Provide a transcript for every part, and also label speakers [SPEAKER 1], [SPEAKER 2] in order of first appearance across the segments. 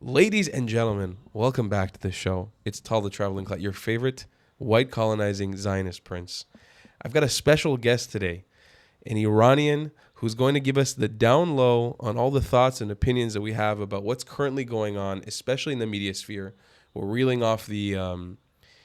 [SPEAKER 1] Ladies and gentlemen, welcome back to the show. It's Tal the Traveling Cloud, your favorite white colonizing Zionist prince. I've got a special guest today, an Iranian who's going to give us the down low on all the thoughts and opinions that we have about what's currently going on, especially in the media sphere. We're reeling off the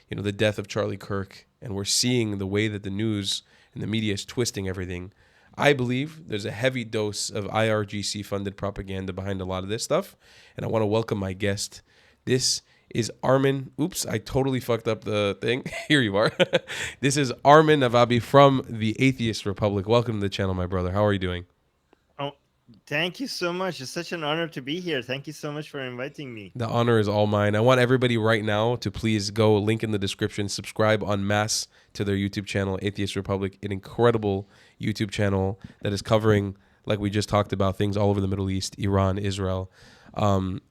[SPEAKER 1] death of Charlie Kirk, and we're seeing the way that the news and the media is twisting everything. I believe there's a heavy dose of IRGC funded propaganda behind a lot of this stuff, and I want to welcome my guest. This is Armin. Oops, I totally fucked up the thing. Here you are. This is Armin Navabi from the Atheist Republic. Welcome to the channel, my brother. How are you doing?
[SPEAKER 2] Oh, thank you so much. It's such an honor to be here. Thank you so much for inviting me.
[SPEAKER 1] The honor is all mine. I want everybody right now to please go link in the description, subscribe en masse to their YouTube channel, Atheist Republic, an incredible YouTube channel that is covering, like we just talked about, things all over the Middle East, Iran, Israel.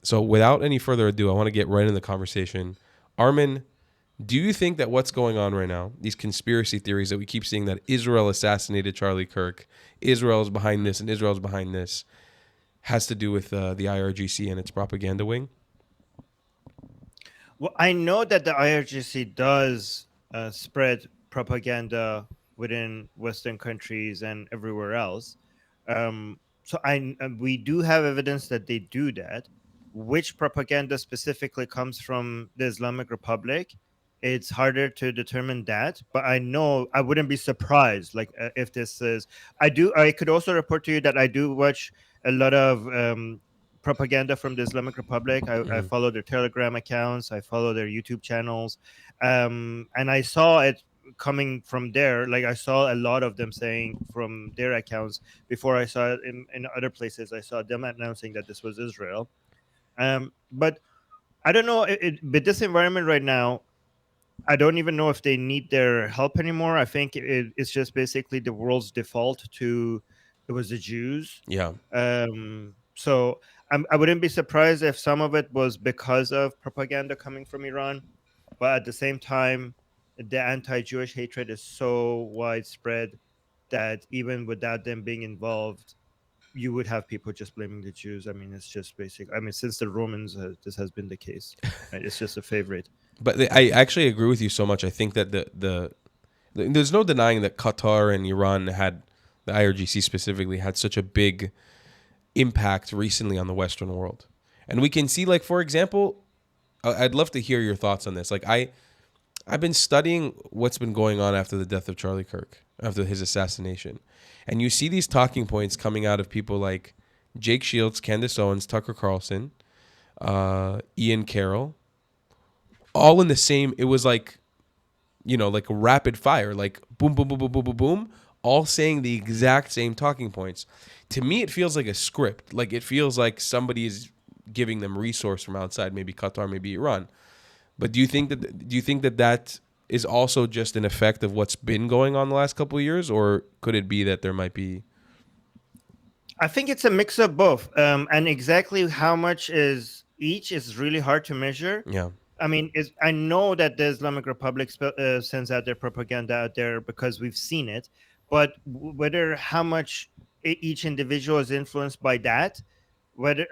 [SPEAKER 1] So without any further ado, I want to get right in the conversation. Armin, do you think that what's going on right now, these conspiracy theories that we keep seeing that Israel assassinated Charlie Kirk, Israel is behind this and Israel is behind this, has to do with the IRGC and its propaganda wing?
[SPEAKER 2] Well, I know that the IRGC does spread propaganda within Western countries and everywhere else. We do have evidence that they do that. Which propaganda specifically comes from the Islamic Republic? It's harder to determine that, but I know I wouldn't be surprised. Like if this is, I could also report to you that I do watch a lot of propaganda from the Islamic Republic. I
[SPEAKER 1] Mm-hmm.
[SPEAKER 2] follow their Telegram accounts. I follow their YouTube channels, and I saw it coming from there. Like I saw a lot of them saying from their accounts before I saw it in other places. I saw them announcing that this was Israel. But I don't know. With this environment right now, I don't even know if they need their help anymore. I think it's just basically the world's default to it was the Jews.
[SPEAKER 1] Yeah.
[SPEAKER 2] So I wouldn't be surprised if some of it was because of propaganda coming from Iran, but at the same time, the anti-Jewish hatred is so widespread that even without them being involved, you would have people just blaming the Jews. I mean, it's just basic. I mean, since the Romans, this has been the case. Right? It's just a favorite.
[SPEAKER 1] I actually agree with you so much. I think that there's no denying that Qatar and Iran had, the IRGC specifically, had such a big impact recently on the Western world. And we can see, like, for example, I'd love to hear your thoughts on this. Like, I've been studying what's been going on after the death of Charlie Kirk, after his assassination. And you see these talking points coming out of people like Jake Shields, Candace Owens, Tucker Carlson, Ian Carroll, all in the same. It was like, like a rapid fire, like boom, boom, boom, boom, boom, boom, boom, all saying the exact same talking points. To me, it feels like a script. Like it feels like somebody is giving them resource from outside, maybe Qatar, maybe Iran. But do you think that is also just an effect of what's been going on the last couple of years, or could it be that there might be?
[SPEAKER 2] I think it's a mix of both. And exactly how much is each is really hard to measure.
[SPEAKER 1] Yeah.
[SPEAKER 2] I mean, I know that the Islamic Republic sends out their propaganda out there because we've seen it, but whether how much each individual is influenced by that, whether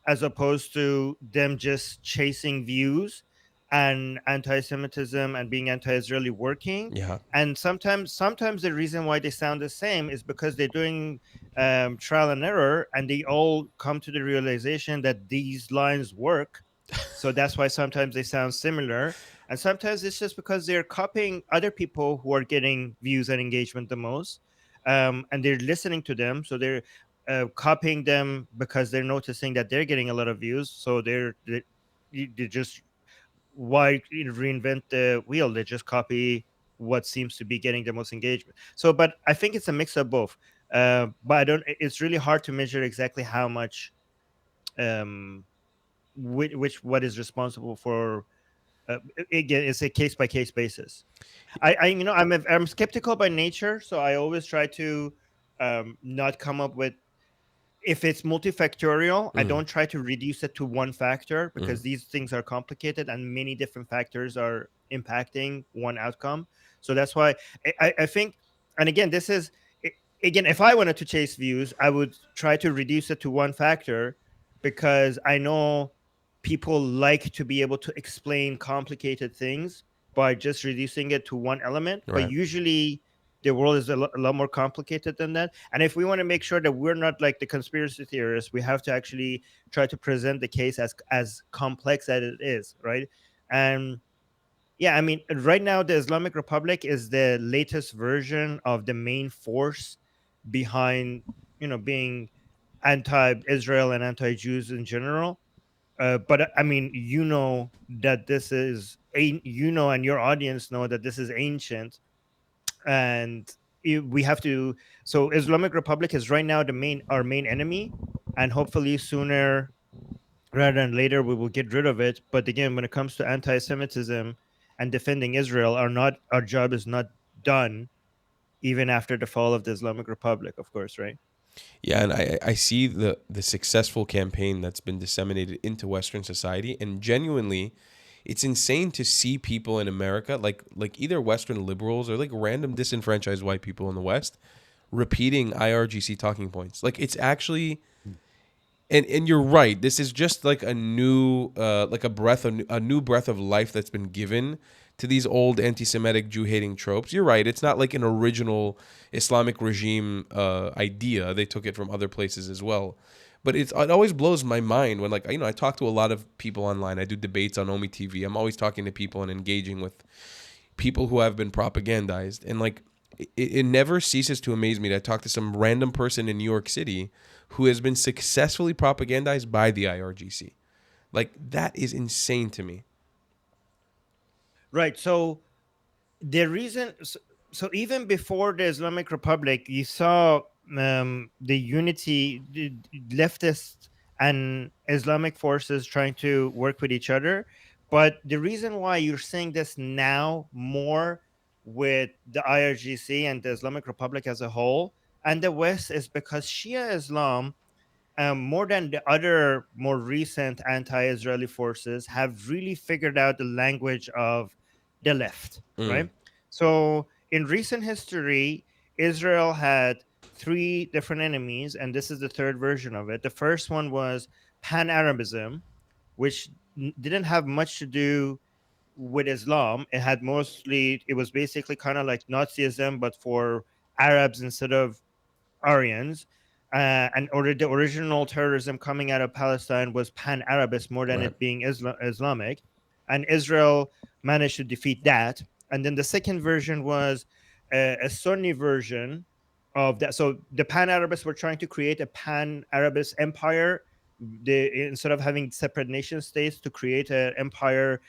[SPEAKER 2] as opposed to them just chasing views and anti-Semitism and being anti-Israeli working,
[SPEAKER 1] Yeah.
[SPEAKER 2] and sometimes the reason why they sound the same is because they're doing trial and error, and they all come to the realization that these lines work, so that's why sometimes they sound similar. And sometimes it's just because they're copying other people who are getting views and engagement the most. And they're listening to them. So they're copying them because they're noticing that they're getting a lot of views. So they just, why reinvent the wheel? They just copy what seems to be getting the most engagement. So, but I think it's a mix of both. But I don't, it's really hard to measure exactly how much um, which what is responsible for. Again, it's a case by case basis. I'm skeptical by nature, so I always try to not come up with, if it's multifactorial, I
[SPEAKER 1] Mm,
[SPEAKER 2] don't try to reduce it to one factor
[SPEAKER 1] mm,
[SPEAKER 2] because these things are complicated and many different factors are impacting one outcome. So that's why I think, and again, this is again, if I wanted to chase views, I would try to reduce it to one factor because I know. people like to be able to explain complicated things by just reducing it to one element, but
[SPEAKER 1] Right.
[SPEAKER 2] usually the world is a lot more complicated than that. And if we want to make sure that we're not like the conspiracy theorists, we have to actually try to present the case as complex as it is, right? And yeah, I mean, right now the Islamic Republic is the latest version of the main force behind, being anti-Israel and anti-Jews in general. But I mean, that this is and your audience know that this is ancient, and we have to. So Islamic Republic is right now our main enemy, and hopefully sooner rather than later we will get rid of it. But again, when it comes to anti-Semitism and defending Israel, our job is not done even after the fall of the Islamic Republic, of course, right?
[SPEAKER 1] Yeah, and I see the successful campaign that's been disseminated into Western society, and genuinely, it's insane to see people in America, like either Western liberals or like random disenfranchised white people in the West, repeating IRGC talking points. Like it's actually, and you're right. This is just like a new, like a new breath of life that's been given to these old anti-Semitic Jew-hating tropes. You're right. It's not like an original Islamic regime idea. They took it from other places as well. But it always blows my mind when, like, I talk to a lot of people online. I do debates on Omi TV. I'm always talking to people and engaging with people who have been propagandized, and like it never ceases to amaze me to talk to some random person in New York City who has been successfully propagandized by the IRGC. Like that is insane to me.
[SPEAKER 2] Right. So the reason so even before the Islamic Republic, you saw the unity, the leftist and Islamic forces trying to work with each other. But the reason why you're seeing this now more with the IRGC and the Islamic Republic as a whole and the West is because Shia Islam, more than the other more recent anti-Israeli forces, have really figured out the language of the left,
[SPEAKER 1] Mm,
[SPEAKER 2] right? So in recent history, Israel had three different enemies, and this is the third version of it. The first one was Pan-Arabism, which didn't have much to do with Islam. It was basically kind of like Nazism, but for Arabs instead of Aryans. The original terrorism coming out of Palestine was pan-Arabist more than
[SPEAKER 1] right.
[SPEAKER 2] it being Islamic, and Israel managed to defeat that. And then the second version was a Sunni version of that. So the pan-Arabists were trying to create a pan-Arabist empire. Instead of having separate nation states, to create an empire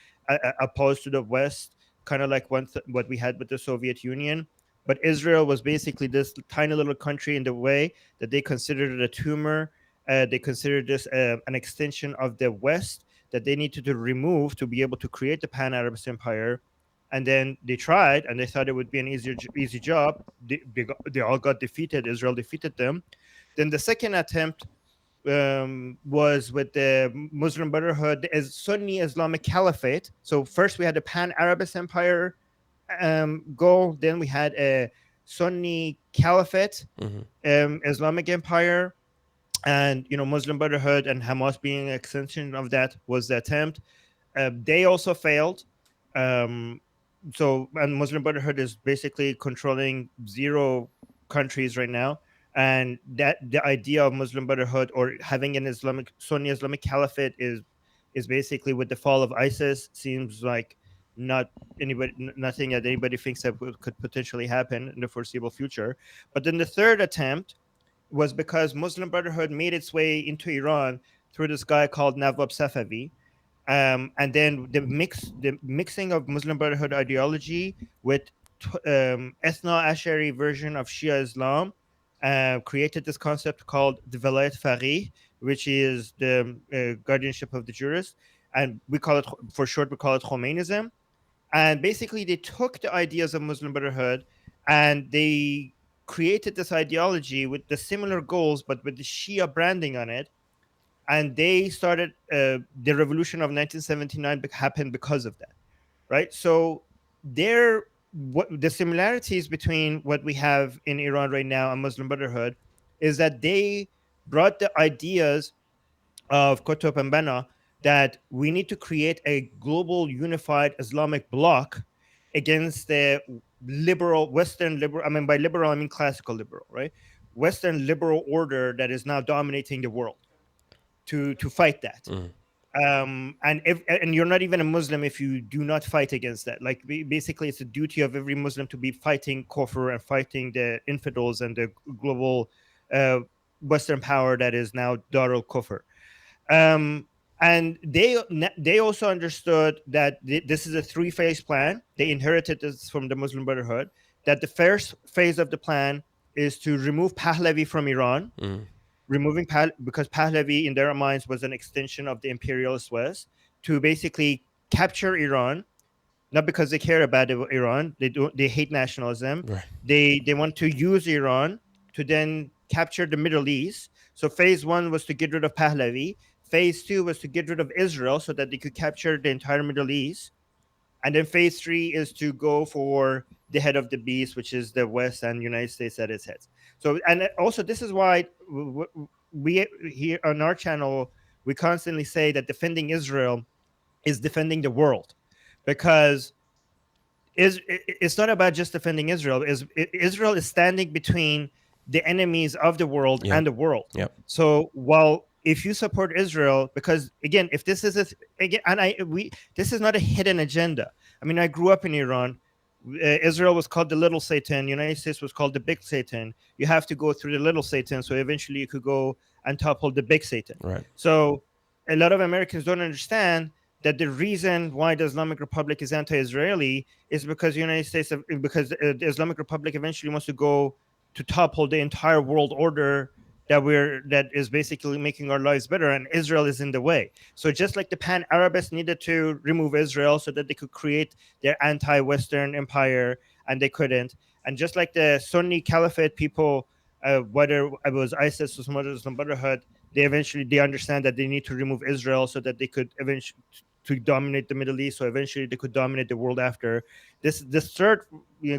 [SPEAKER 2] opposed to the West, kind of like what we had with the Soviet Union. But Israel was basically this tiny little country in the way that they considered it a tumor. They considered this an extension of the West that they needed to remove to be able to create the Pan Arabist Empire. And then they tried, and they thought it would be an easy job. They all got defeated. Israel defeated them. Then the second attempt was with the Muslim Brotherhood as Sunni Islamic Caliphate. So first we had the Pan Arabist Empire goal. Then we had a Sunni Caliphate,
[SPEAKER 1] Mm-hmm.
[SPEAKER 2] Islamic Empire, and Muslim Brotherhood and Hamas being an extension of that was the attempt. They also failed. Um, and Muslim Brotherhood is basically controlling zero countries right now. And that the idea of Muslim Brotherhood or having an Islamic Sunni Islamic Caliphate is basically with the fall of ISIS seems like not nothing that anybody thinks that could potentially happen in the foreseeable future. But then the third attempt was because Muslim Brotherhood made its way into Iran through this guy called Navab Safavi, and then the mixing of Muslim Brotherhood ideology with ethno-Ashari version of Shia Islam created this concept called the Velayat Faqih, which is the guardianship of the jurist, and we call it for short we call it Khomeinism. And basically, they took the ideas of Muslim Brotherhood and they created this ideology with the similar goals, but with the Shia branding on it, and they started the revolution of 1979 happened because of that, right? So there what the similarities between what we have in Iran right now and Muslim Brotherhood is that they brought the ideas of Qutb and Banna that we need to create a global unified Islamic bloc against the liberal Western liberal. I mean, by liberal I mean classical liberal, right? Western liberal order that is now dominating the world, to fight that.
[SPEAKER 1] Mm.
[SPEAKER 2] And you're not even a Muslim if you do not fight against that. Like, basically, it's a duty of every Muslim to be fighting kufr and fighting the infidels and the global uh, Western power that is now Darul Kufr. Um, and they also understood that this is a three-phase plan. They inherited this from the Muslim Brotherhood. That the first phase of the plan is to remove Pahlavi from Iran,
[SPEAKER 1] Mm.
[SPEAKER 2] removing because Pahlavi in their minds was an extension of the imperialist West, to basically capture Iran, not because they care about Iran. They hate nationalism.
[SPEAKER 1] Right.
[SPEAKER 2] They want to use Iran to then capture the Middle East. So phase one was to get rid of Pahlavi. Phase two was to get rid of Israel so that they could capture the entire Middle East. And then phase three is to go for the head of the beast, which is the West and United States at its heads. So, and also, this is why we here on our channel, we constantly say that defending Israel is defending the world, because it's not about just defending Israel. Israel is standing between the enemies of the world
[SPEAKER 1] Yep.
[SPEAKER 2] and the world.
[SPEAKER 1] Yep.
[SPEAKER 2] So, while if you support Israel, because again, if this is again, and this is not a hidden agenda. I mean, I grew up in Iran. Israel was called the little Satan. United States was called the big Satan. You have to go through the little Satan, so eventually you could go and topple the big Satan.
[SPEAKER 1] Right.
[SPEAKER 2] So a lot of Americans don't understand that the reason why the Islamic Republic is anti-Israeli is because the United States, because the Islamic Republic eventually wants to go to topple the entire world order that is basically making our lives better, and Israel is in the way. So just like the Pan-Arabists needed to remove Israel so that they could create their anti-Western empire, and they couldn't, and just like the Sunni Caliphate people, whether it was ISIS or Muslim Brotherhood, they understand that they need to remove Israel so that they could eventually to dominate the Middle East. So eventually they could dominate the world after. This third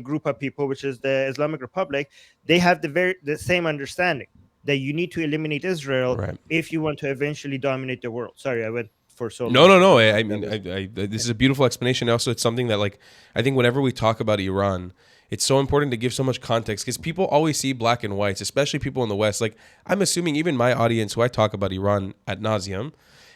[SPEAKER 2] group of people, which is the Islamic Republic, they have the same understanding that you need to eliminate Israel
[SPEAKER 1] Right.
[SPEAKER 2] if you want to eventually dominate the world. Sorry, I went for so
[SPEAKER 1] No,
[SPEAKER 2] long.
[SPEAKER 1] no, no.
[SPEAKER 2] But
[SPEAKER 1] I mean, this is a beautiful explanation. Also, it's something that, like, I think whenever we talk about Iran, it's so important to give so much context because people always see black and whites, especially people in the West. Like, I'm assuming even my audience, who I talk about Iran ad nauseum,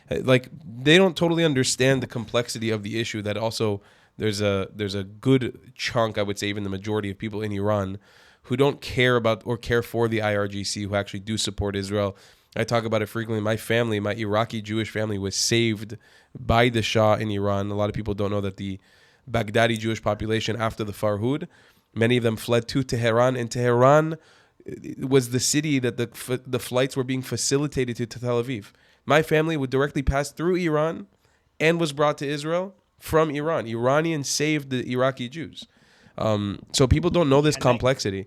[SPEAKER 1] like, they don't totally understand the complexity of the issue. That also there's a good chunk, I would say, even the majority of people in Iran who don't care about or care for the IRGC, who actually do support Israel. I talk about it frequently. My family, my Iraqi Jewish family, was saved by the Shah in Iran. A lot of people don't know that the Baghdadi Jewish population after the Farhud, many of them fled to Tehran, and Tehran was the city that the flights were being facilitated to Tel Aviv. My family would directly pass through Iran and was brought to Israel from Iran. Iranians saved the Iraqi Jews. So people don't know this complexity.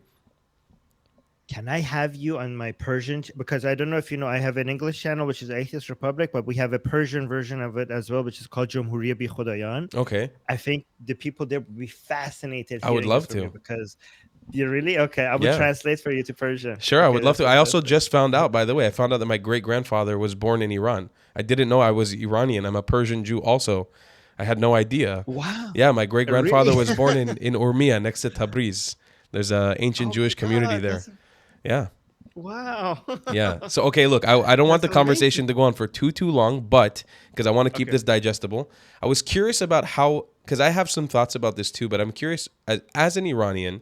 [SPEAKER 2] Can I have you on my Persian? Because I don't know if you know, I have an English channel, which is Atheist Republic, but we have a Persian version of it as well, which is called Jumhuriya Bi Khodayan.
[SPEAKER 1] Okay.
[SPEAKER 2] I think the people there would be fascinated.
[SPEAKER 1] I would
[SPEAKER 2] hearing
[SPEAKER 1] love
[SPEAKER 2] this from
[SPEAKER 1] to.
[SPEAKER 2] you, because you really okay. I will
[SPEAKER 1] Yeah.
[SPEAKER 2] translate for you to Persian.
[SPEAKER 1] Sure, I
[SPEAKER 2] Okay,
[SPEAKER 1] would love
[SPEAKER 2] that's
[SPEAKER 1] to. I also
[SPEAKER 2] fantastic.
[SPEAKER 1] just found out, by the way, I found out that my great grandfather was born in Iran. I didn't know I was Iranian. I'm a Persian Jew also. I had no idea.
[SPEAKER 2] Wow.
[SPEAKER 1] Yeah, my great grandfather
[SPEAKER 2] Really?
[SPEAKER 1] was born in Urmia next to Tabriz. There's a ancient
[SPEAKER 2] Oh
[SPEAKER 1] Jewish
[SPEAKER 2] my
[SPEAKER 1] community
[SPEAKER 2] God,
[SPEAKER 1] there.
[SPEAKER 2] that's
[SPEAKER 1] Yeah.
[SPEAKER 2] wow.
[SPEAKER 1] Yeah. So, okay, look, I don't want the
[SPEAKER 2] That's
[SPEAKER 1] conversation
[SPEAKER 2] amazing.
[SPEAKER 1] to go on for too long, but because I want to keep
[SPEAKER 2] Okay.
[SPEAKER 1] this digestible, I was curious about how, because I have some thoughts about this too, but I'm curious as an Iranian,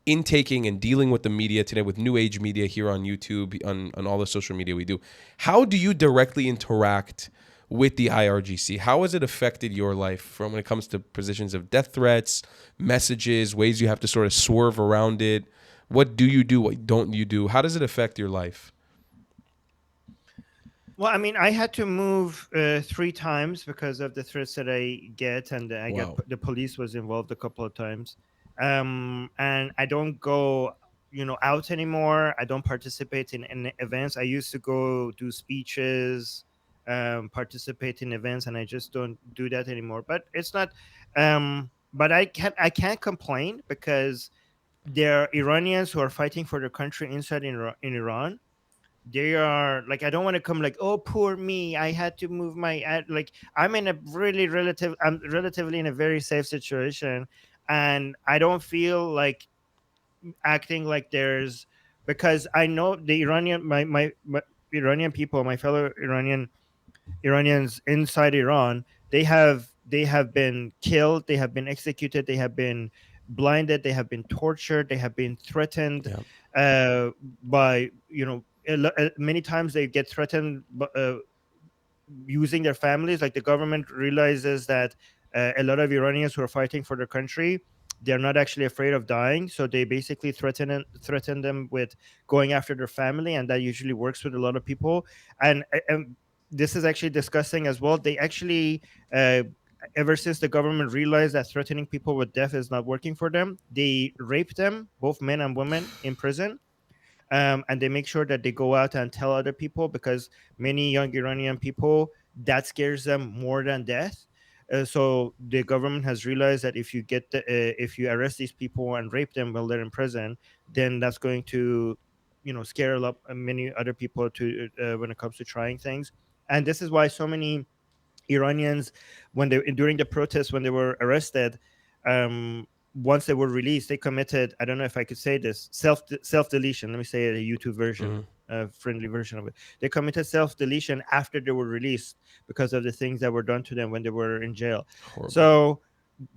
[SPEAKER 1] intaking and dealing with the media today, with new age media here on YouTube, on all the social media we do, how do you directly interact with the IRGC? How has it affected your life from when it comes to positions of death threats, messages, ways you have to sort of swerve around it? What do you do? What don't you do? How does it affect your life?
[SPEAKER 2] Well, I mean, I had to move 3 times because of the threats that I get, and
[SPEAKER 1] Wow.
[SPEAKER 2] the police was involved a couple of times. And I don't go, out anymore. I don't participate in events. I used to go do speeches, participate in events, and I just don't do that anymore. But it's not. But I can't complain, because there are Iranians who are fighting for their country inside in Iran, they are like, I don't want to come like, oh, poor me, I had to move my like, I'm relatively in a very safe situation, and I don't feel like acting like there's, because I know the Iranian, my Iranian people, my fellow Iranians inside Iran, they have been killed, they have been executed, they have been blinded, they have been tortured, they have been threatened,
[SPEAKER 1] Yeah.
[SPEAKER 2] uh, by, many times they get threatened, using their families. Like, the government realizes that a lot of Iranians who are fighting for their country, they're not actually afraid of dying, so they basically threaten them with going after their family, and that usually works with a lot of people. And this is actually disgusting as well. They actually, uh, ever since the government realized that threatening people with death is not working for them, they rape them, both men and women, in prison. And they make sure that they go out and tell other people, because many young Iranian people, that scares them more than death. So the government has realized that if you arrest these people and rape them while they're in prison, then that's going to, scare a lot many other people to, when it comes to trying things. And this is why so many Iranians, when they during the protests, when they were arrested, once they were released, they committed, I don't know if I could say this, self deletion. Let me say it, a YouTube version,
[SPEAKER 1] Hmm.
[SPEAKER 2] a friendly version of it. They committed self deletion after they were released because of the things that were done to them when they were in jail.
[SPEAKER 1] Horrible.
[SPEAKER 2] So,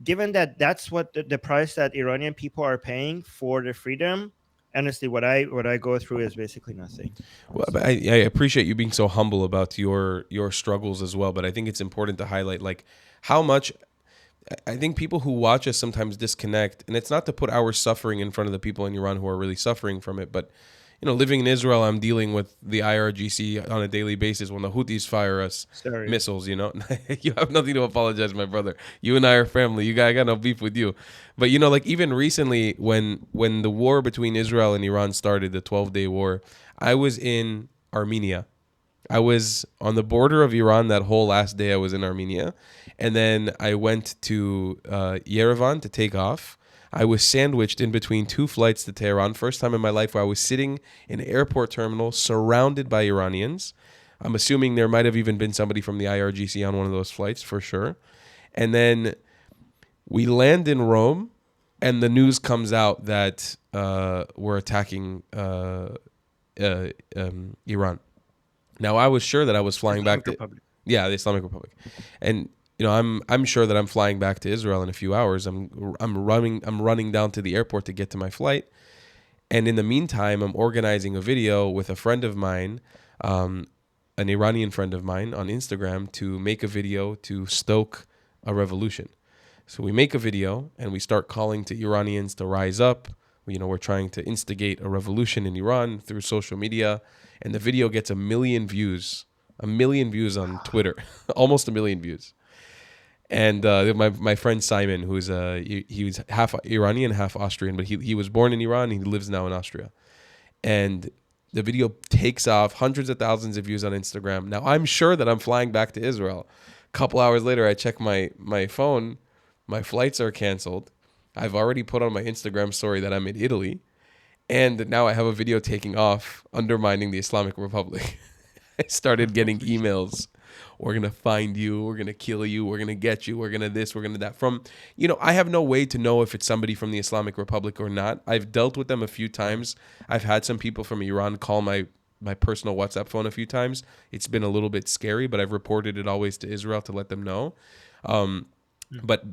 [SPEAKER 2] given that that's what the price that Iranian people are paying for their freedom, honestly, what I go through is basically nothing.
[SPEAKER 1] Well,
[SPEAKER 2] Honestly.
[SPEAKER 1] but I appreciate you being so humble about your struggles as well. But I think it's important to highlight like how much I think people who watch us sometimes disconnect, and it's not to put our suffering in front of the people in Iran who are really suffering from it, but living in Israel, I'm dealing with the IRGC on a daily basis when the Houthis fire us
[SPEAKER 2] Sorry.
[SPEAKER 1] missiles. You have nothing to apologize, my brother. You and I are family. I got no beef with you. But like even recently, when the war between Israel and Iran started, the 12-day war, I was in Armenia. I was on the border of Iran that whole last day I was in Armenia. And then I went to Yerevan to take off. I was sandwiched in between two flights to Tehran. First time in my life where I was sitting in an airport terminal surrounded by Iranians. I'm assuming there might have even been somebody from the IRGC on one of those flights for sure. And then we land in Rome, and the news comes out that we're attacking Iran. Now I was sure that I was flying back
[SPEAKER 2] Islamic
[SPEAKER 1] to,
[SPEAKER 2] Republic.
[SPEAKER 1] yeah, the Islamic Republic, and I'm sure that I'm flying back to Israel in a few hours. I'm running down to the airport to get to my flight, and in the meantime, I'm organizing a video with a friend of mine, an Iranian friend of mine on Instagram, to make a video to stoke a revolution. So we make a video and we start calling to Iranians to rise up. We're trying to instigate a revolution in Iran through social media, and the video gets a million views on Twitter, almost a million views. And my friend Simon, who's he was half Iranian, half Austrian, but he was born in Iran. And he lives now in Austria, and the video takes off, hundreds of thousands of views on Instagram. Now I'm sure that I'm flying back to Israel. A couple hours later, I check my phone. My flights are canceled. I've already put on my Instagram story that I'm in Italy, and now I have a video taking off undermining the Islamic Republic. I started getting emails. We're going to find you. We're going to kill you. We're going to get you. We're going to this. We're going to that. I have no way to know if it's somebody from the Islamic Republic or not. I've dealt with them a few times. I've had some people from Iran call my personal WhatsApp phone a few times. It's been a little bit scary, but I've reported it always to Israel to let them know. But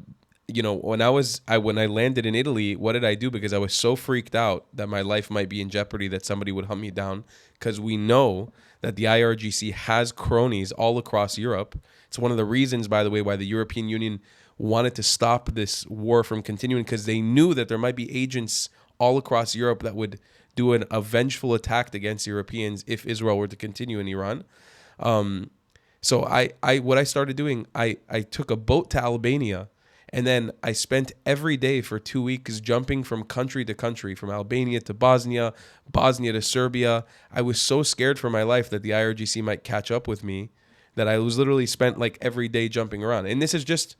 [SPEAKER 1] when I landed in Italy, what did I do? Because I was so freaked out that my life might be in jeopardy, that somebody would hunt me down. Because we know that the IRGC has cronies all across Europe. It's one of the reasons, by the way, why the European Union wanted to stop this war from continuing, because they knew that there might be agents all across Europe that would do a vengeful attack against Europeans if Israel were to continue in Iran. So what I started doing, I took a boat to Albania, and then I spent every day for 2 weeks jumping from country to country, from Albania to Bosnia, Bosnia to Serbia. I was so scared for my life that the IRGC might catch up with me that I was literally spent like every day jumping around. And this is just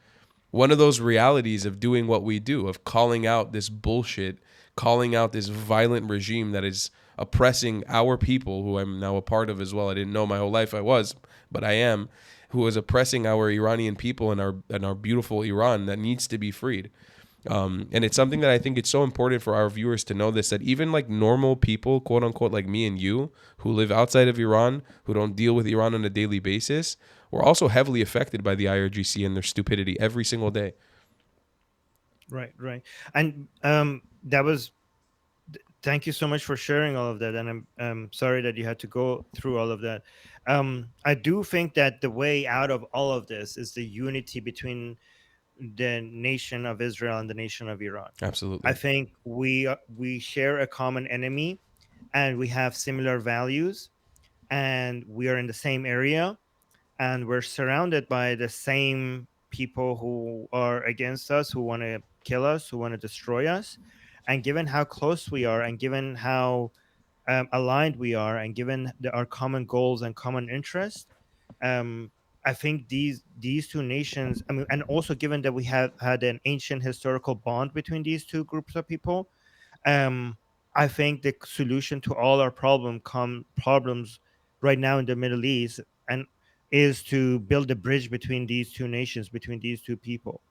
[SPEAKER 1] one of those realities of doing what we do, of calling out this bullshit, calling out this violent regime that is oppressing our people, who I'm now a part of as well. I didn't know my whole life I was, but I am, who is oppressing our Iranian people and our beautiful Iran that needs to be freed. And it's something that I think it's so important for our viewers to know this, that even like normal people, quote unquote, like me and you, who live outside of Iran, who don't deal with Iran on a daily basis, we're also heavily affected by the IRGC and their stupidity every single day.
[SPEAKER 2] Right, right. And that was thank you so much for sharing all of that. And I'm sorry that you had to go through all of that. I do think that the way out of all of this is the unity between the nation of Israel and the nation of Iran.
[SPEAKER 1] Absolutely.
[SPEAKER 2] I think we share a common enemy, and we have similar values, and we are in the same area, and we're surrounded by the same people who are against us, who want to kill us, who want to destroy us. And given how close we are, and given how aligned we are, and given our common goals and common interests, um, I think these two nations. I mean, and also given that we have had an ancient historical bond between these two groups of people, um, I think the solution to all our problems right now in the Middle East and is to build a bridge between these two nations, between these two people.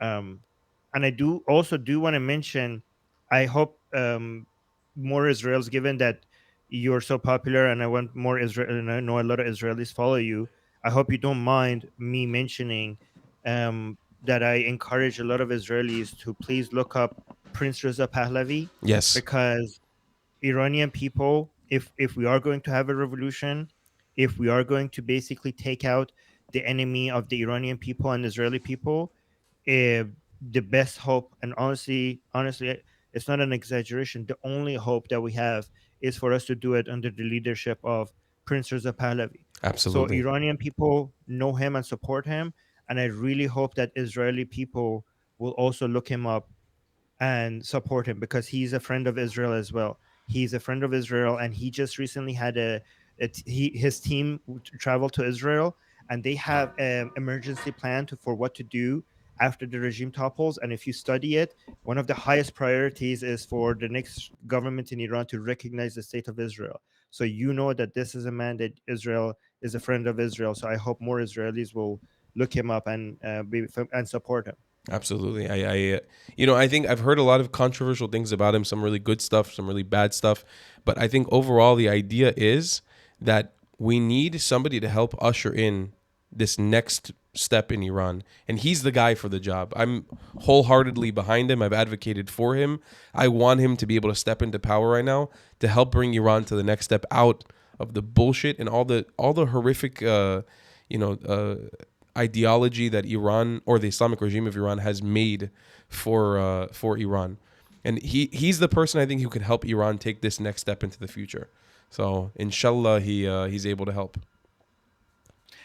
[SPEAKER 2] Um, and I do want to mention, I hope more Israelis, given that you're so popular, and I want more Israel, and I know a lot of Israelis follow you. I hope you don't mind me mentioning that I encourage a lot of Israelis to please look up Prince Reza Pahlavi,
[SPEAKER 1] Yes.
[SPEAKER 2] because Iranian people, if we are going to have a revolution, if we are going to basically take out the enemy of the Iranian people and Israeli people, uh, the best hope, and honestly, it's not an exaggeration, the only hope that we have is for us to do it under the leadership of Prince Reza Pahlavi. So
[SPEAKER 1] Absolutely.
[SPEAKER 2] Iranian people know him and support him, and I really hope that Israeli people will also look him up and support him, because he's a friend of Israel as well. He's a friend of Israel, and he just recently had his team travel to Israel, and they have an emergency plan for what to do after the regime topples. And if you study it, one of the highest priorities is for the next government in Iran to recognize the state of Israel. So you know that this is a man that Israel is a friend of Israel. So I hope more Israelis will look him up and and support him.
[SPEAKER 1] Absolutely. I think I've heard a lot of controversial things about him, some really good stuff, some really bad stuff. But I think overall, the idea is that we need somebody to help usher in this next step in Iran. And he's the guy for the job. I'm wholeheartedly behind him. I've advocated for him. I want him to be able to step into power right now to help bring Iran to the next step out of the bullshit and all the horrific, ideology that Iran or the Islamic regime of Iran has made for Iran, and he's the person I think who can help Iran take this next step into the future. So inshallah, he's able to help.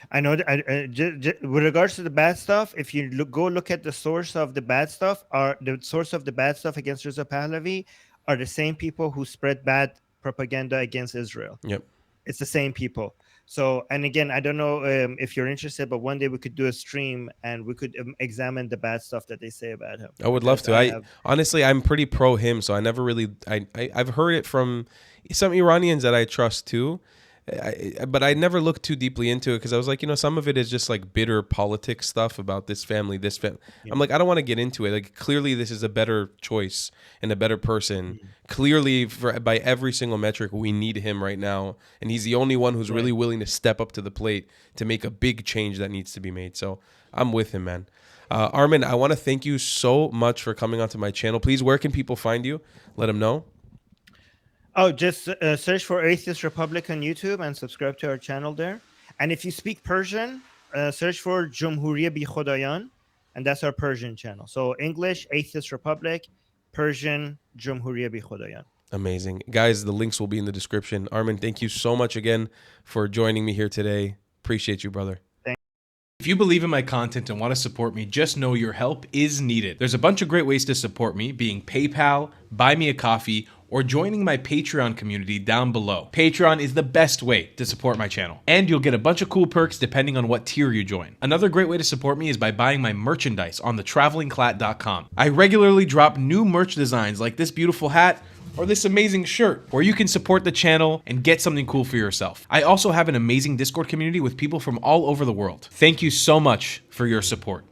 [SPEAKER 2] I know that with regards to the bad stuff, if you go look at the source of the bad stuff, the source of the bad stuff against Reza Pahlavi are the same people who spread bad propaganda against Israel.
[SPEAKER 1] Yep.
[SPEAKER 2] It's the same people. So, and again, I don't know if you're interested, but one day we could do a stream and we could examine the bad stuff that they say about him.
[SPEAKER 1] I would love to. Honestly, I'm pretty pro him, so I never really. I've heard it from some Iranians that I trust too, but I never looked too deeply into it because I was like, some of it is just like bitter politics stuff about this family, this family.
[SPEAKER 2] Yeah.
[SPEAKER 1] I'm like, I don't want to get into it. Like, clearly, this is a better choice and a better person. Clearly, by every single metric, we need him right now, and he's the only one who's really willing to step up to the plate to make a big change that needs to be made. So I'm with him, man. Armin, I want to thank you so much for coming onto my channel. Please, where can people find you? Let them know.
[SPEAKER 2] Oh, just search for Atheist Republic on YouTube and subscribe to our channel there. And if you speak Persian, search for Jumhuriye Bi Khodayan, and that's our Persian channel. So English, Atheist Republic; Persian, Jumhuriye Bi Khodayan.
[SPEAKER 1] Amazing. Guys, the links will be in the description. Armin, thank you so much again for joining me here today. Appreciate you, brother.
[SPEAKER 3] If you believe in my content and want to support me, just know your help is needed. There's a bunch of great ways to support me, being PayPal, Buy Me a Coffee, or joining my Patreon community down below. Patreon is the best way to support my channel, and you'll get a bunch of cool perks depending on what tier you join. Another great way to support me is by buying my merchandise on thetravelingclat.com. I regularly drop new merch designs like this beautiful hat, or this amazing shirt, where you can support the channel and get something cool for yourself. I also have an amazing Discord community with people from all over the world. Thank you so much for your support.